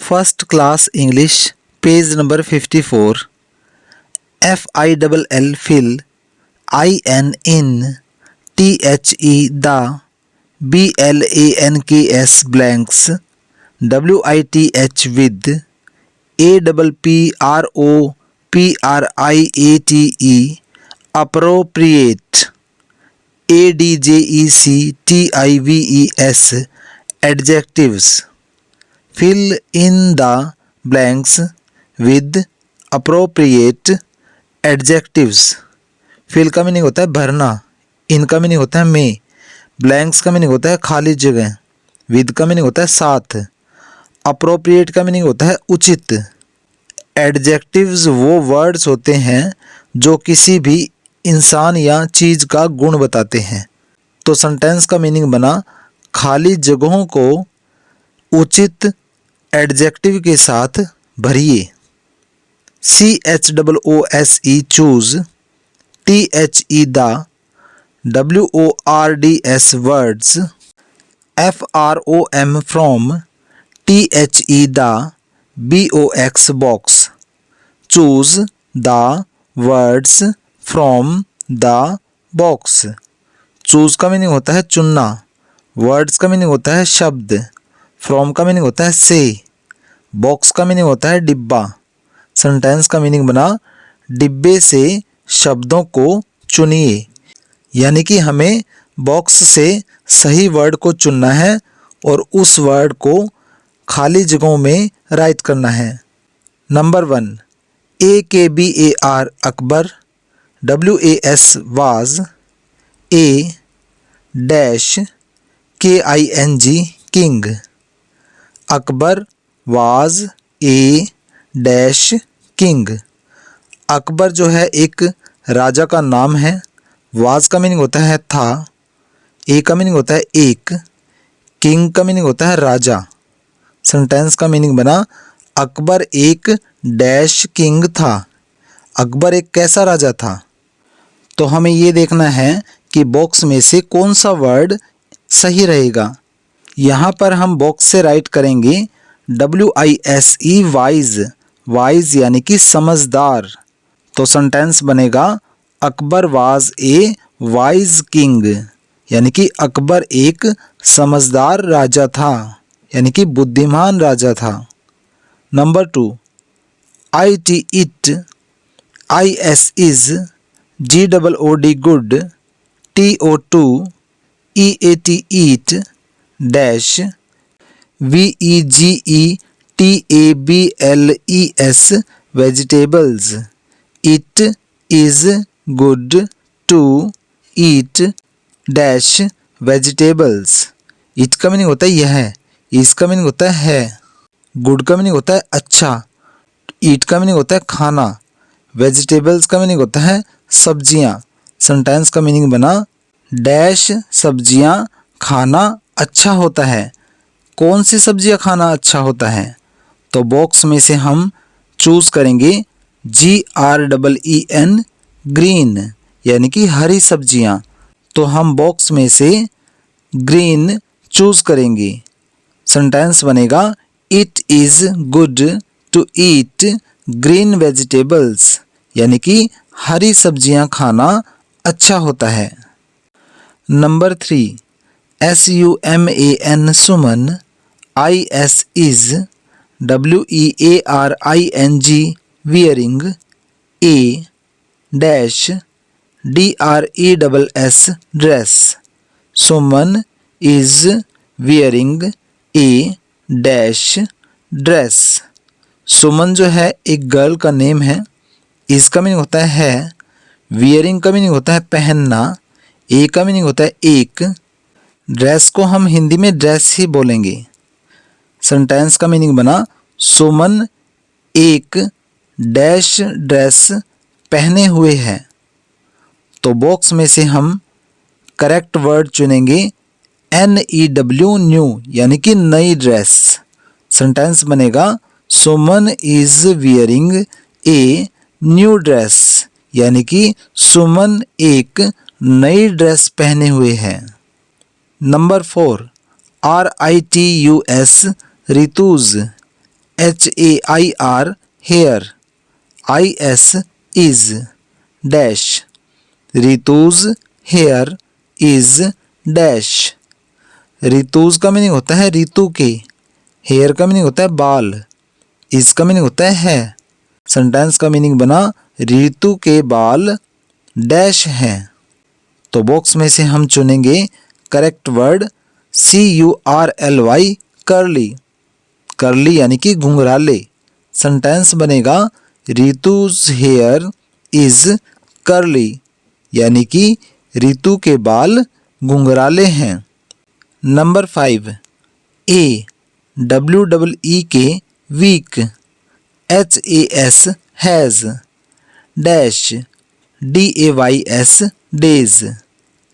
First class English page number 54. FILL fill, IN in, THE the, BLANKS blanks, WITH with, APPROPRIATE appropriate, ADJECTIVES adjectives. Fill in the blanks with appropriate adjectives. fill का meaning होता है भरना, in का meaning होता है में, blanks का meaning होता है खाली जगह, with का मीनिंग होता है साथ, appropriate का मीनिंग होता है उचित. adjectives वो words होते हैं जो किसी भी इंसान या चीज़ का गुण बताते हैं. तो सेंटेंस का मीनिंग बना खाली जगहों को उचित एडजेक्टिव के साथ भरिए. CHOOSE choose, THE the, WORDS words, FROM from, THE the, BOX box. Choose the words from the box. Choose का मीनिंग होता है चुनना, वर्ड्स का मीनिंग होता है शब्द, फ्रॉम का मीनिंग होता है से, बॉक्स का मीनिंग होता है डिब्बा. सेंटेंस का मीनिंग बना डिब्बे से शब्दों को चुनिए, यानी कि हमें बॉक्स से सही वर्ड को चुनना है और उस वर्ड को खाली जगहों में राइट करना है. Number 1, AKBAR Akbar, WAS was, A dash KING king. Akbar was a dash king. Akbar जो है एक राजा का नाम है. was का मीनिंग होता है था, a का मीनिंग होता है एक, king का मीनिंग होता है राजा. सेंटेंस का मीनिंग बना अकबर एक डैश किंग था. अकबर एक कैसा राजा था. तो हमें ये देखना है कि बॉक्स में से कौन सा वर्ड सही रहेगा. यहाँ पर हम बॉक्स से राइट करेंगे WISE वाइज, वाइज यानी कि समझदार. तो सेंटेंस बनेगा Akbar was a wise king, यानी कि अकबर एक समझदार राजा था, यानी कि बुद्धिमान राजा था. Number 2, IT it, IS is, GOOD good, TO2 EAT eat, dash, VEGETABLES vegetables. It is good to eat dash vegetables. it का मीनिंग होता है यह, is का मीनिंग होता है good का मीनिंग होता है अच्छा, eat का मीनिंग होता है खाना, vegetables का मीनिंग होता है सब्जियां. सेंटेंस का मीनिंग बना डैश सब्जियां खाना अच्छा होता है. कौन सी सब्जियां खाना अच्छा होता है. तो बॉक्स में से हम चूज करेंगे GREEN ग्रीन, यानी कि हरी सब्जियां. तो हम बॉक्स में से ग्रीन चूज करेंगे. सेंटेंस बनेगा it is good to eat green vegetables, यानी कि हरी सब्जियां खाना अच्छा होता है. Number 3, SUMAN Suman, IS is, WEARING wearing, A dash DRESS dress. Suman is wearing a dash dress. Suman जो है एक गर्ल का नेम है. इसका मीनिंग होता है वियरिंग का मीनिंग होता है पहनना, ए का मीनिंग होता है एक, ड्रेस को हम हिंदी में ड्रेस ही बोलेंगे. सेंटेंस का मीनिंग बना सुमन एक डैश ड्रेस पहने हुए है. तो बॉक्स में से हम करेक्ट वर्ड चुनेंगे NEW न्यू, यानी कि नई ड्रेस. सेंटेंस बनेगा Suman is wearing a new dress, यानी कि सुमन एक नई ड्रेस पहने हुए है. Number 4, RITUS Rituj, HAIR hair, IS is dash, Rituj hair is dash. Rituj का मीनिंग होता है ऋतु के, हेयर का मीनिंग होता है बाल, इज का मीनिंग होता है। सेंटेंस का मीनिंग बना ऋतु के बाल डैश हैं। तो बॉक्स में से हम चुनेंगे correct word CURLY, curly. Curly यानी कि घुंघराले। सेंटेंस बनेगा ऋतुज हेयर इज कर्ली, यानी कि ऋतु के बाल घुंघराले हैं। Number 5, WEE K week, HAS has, dash, DAYS days.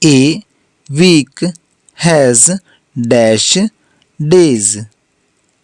A week has dash days.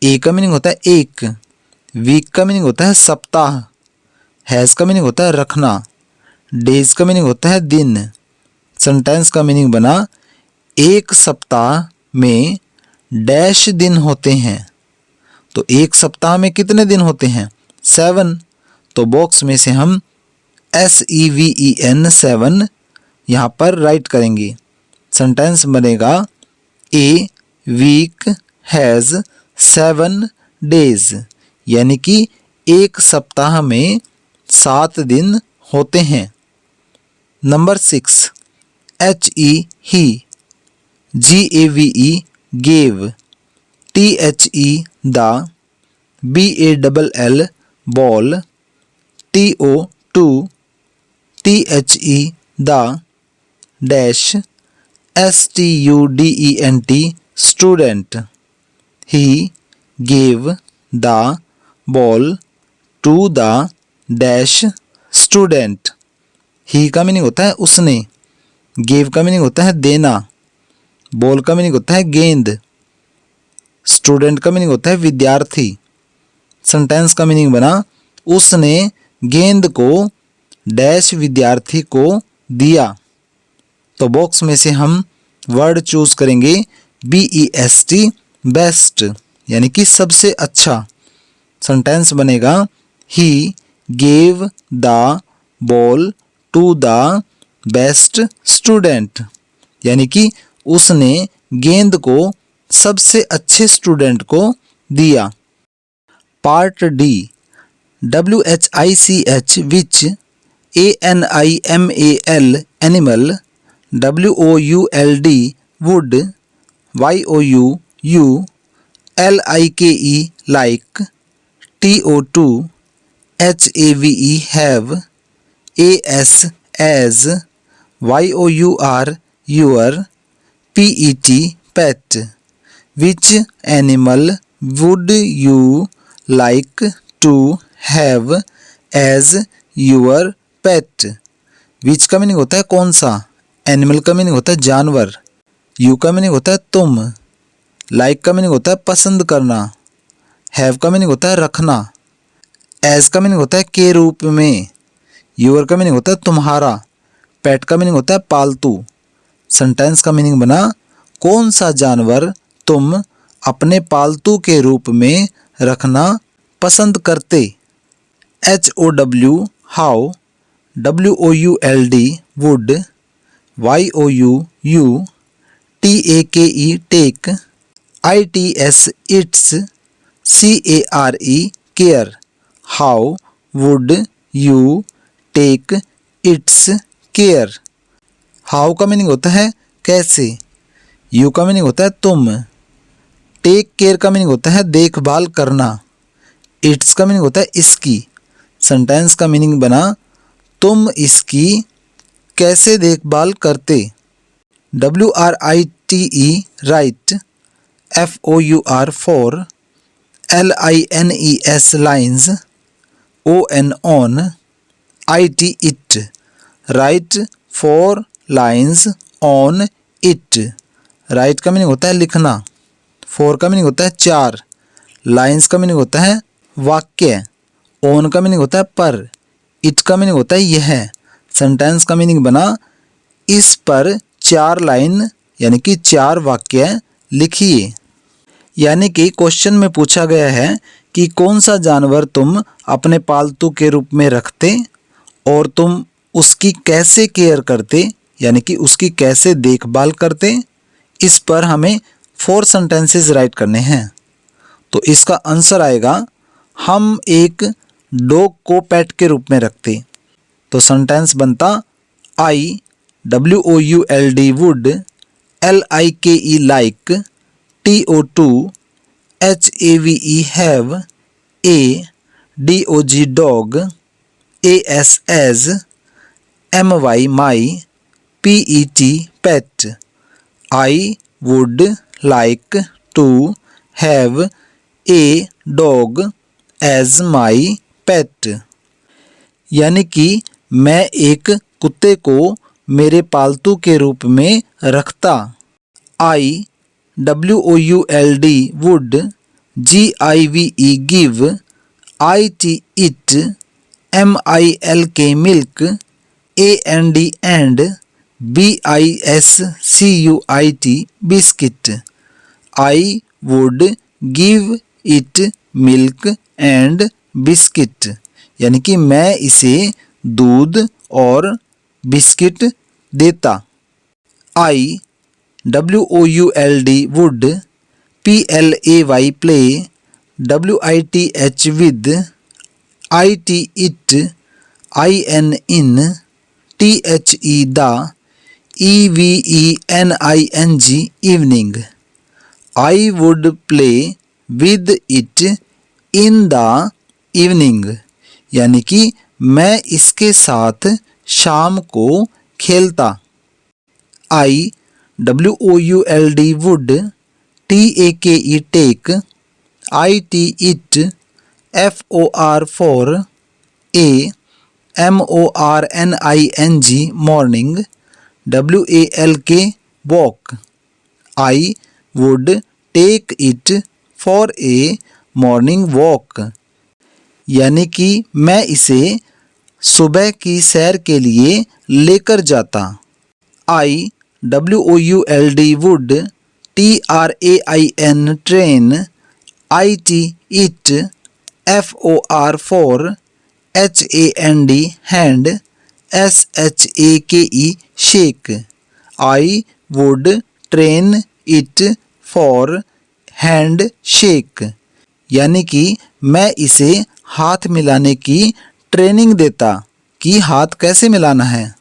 A का मीनिंग होता है एक, वीक का मीनिंग होता है सप्ताह, हैज़ का मीनिंग होता है रखना, डेज का मीनिंग होता है दिन। सेंटेंस का मीनिंग बना एक सप्ताह में डैश दिन होते हैं। तो एक सप्ताह में कितने दिन होते हैं? 7। तो बॉक्स में से हम SEVEN 7 यहाँ पर राइट करेंगे। सेंटेंस बनेगा ए वीक हैज़ 7 डेज, यानी कि एक सप्ताह में 7 दिन होते हैं। Number 6, he GAVE gave, THE the, BALL ball, TO2 THE the, dash, STUDENT student। He gave the ball to the dash student। ही का मीनिंग होता है उसने, गेव का मीनिंग होता है देना, बॉल का मीनिंग होता है गेंद, स्टूडेंट का मीनिंग होता है विद्यार्थी। सेंटेंस का मीनिंग बना उसने गेंद को डैश विद्यार्थी को दिया। तो बॉक्स में से हम वर्ड चूज करेंगे BEST बेस्ट, यानी कि सबसे अच्छा। सेंटेंस बनेगा he gave the ball to the best student, यानी कि उसने गेंद को सबसे अच्छे स्टूडेंट को दिया। Part D, WHICH which, ANIMAL animal, WOULD would, YOU LIKE like, TO2 HAVE have, AS as, YOUR your, PET pet। Which animal would you like to have as your pet? Which का meaning होता है कौन सा, animal का meaning होता है जानवर, you का मीनिंग होता है तुम, लाइक का मीनिंग होता है पसंद करना, हैव का मीनिंग होता है रखना, एज का मीनिंग होता है के रूप में, यूर का मीनिंग होता है तुम्हारा, पेट का मीनिंग होता है पालतू। सेंटेंस का मीनिंग बना कौन सा जानवर तुम अपने पालतू के रूप में रखना पसंद करते। HOW how, WOULD would, YOU TAKE take, ITS its, CARE care. How would you take its care. How का मीनिंग होता है कैसे, यू का मीनिंग होता है तुम, टेक केयर का मीनिंग होता है देखभाल करना, इट्स का मीनिंग होता है इसकी। सेंटेंस का मीनिंग बना तुम इसकी कैसे देखभाल करते। WRITE right, FOUR for, LINES lines, ON on, IT it right 4 lines on it. Right का मीनिंग होता है लिखना, 4 का मीनिंग होता है 4, लाइन्स का मीनिंग होता है वाक्य, ऑन का मीनिंग होता है पर, इट का मीनिंग होता है यह। सेंटेंस का मीनिंग बना इस पर 4 लाइन यानी कि 4 वाक्य लिखिए। यानी कि क्वेश्चन में पूछा गया है कि कौन सा जानवर तुम अपने पालतू के रूप में रखते और तुम उसकी कैसे केयर करते, यानी कि उसकी कैसे देखभाल करते। इस पर हमें 4 सेंटेंसेस राइट करने हैं। तो इसका आंसर आएगा, हम एक डॉग को पेट के रूप में रखते। तो सेंटेंस बनता, I WOULD would, LIKE like, TO2 HAVE have, DOG dog, AS as, MY my, PET pet. I would like to have a dog as my pet, यानी कि मैं एक कुत्ते को मेरे पालतू के रूप में रखता। I WOULD would, GIVE give, IT it, MILK milk, AND and, BISCUIT biscuit. I would give it milk and biscuit, यानी कि मैं इसे दूध और बिस्किट देता। I WOULD would, PLAY play, WITH with, IT it, IN in, THE the, EVENING evening. I would play with it in the evening, यानी कि मैं इसके साथ शाम को खेलता। I WOULD would, TAKE take, IT it, FOR for, MORNING morning, WALK walk. I would take it for a morning walk, यानी कि मैं इसे सुबह की सैर के लिए लेकर जाता। आई WOULD would, TRAIN train, IT it, FOR for, HAND hand, SHAKE shake. I would train it for hand shake, यानी कि मैं इसे हाथ मिलाने की ट्रेनिंग देता कि हाथ कैसे मिलाना है।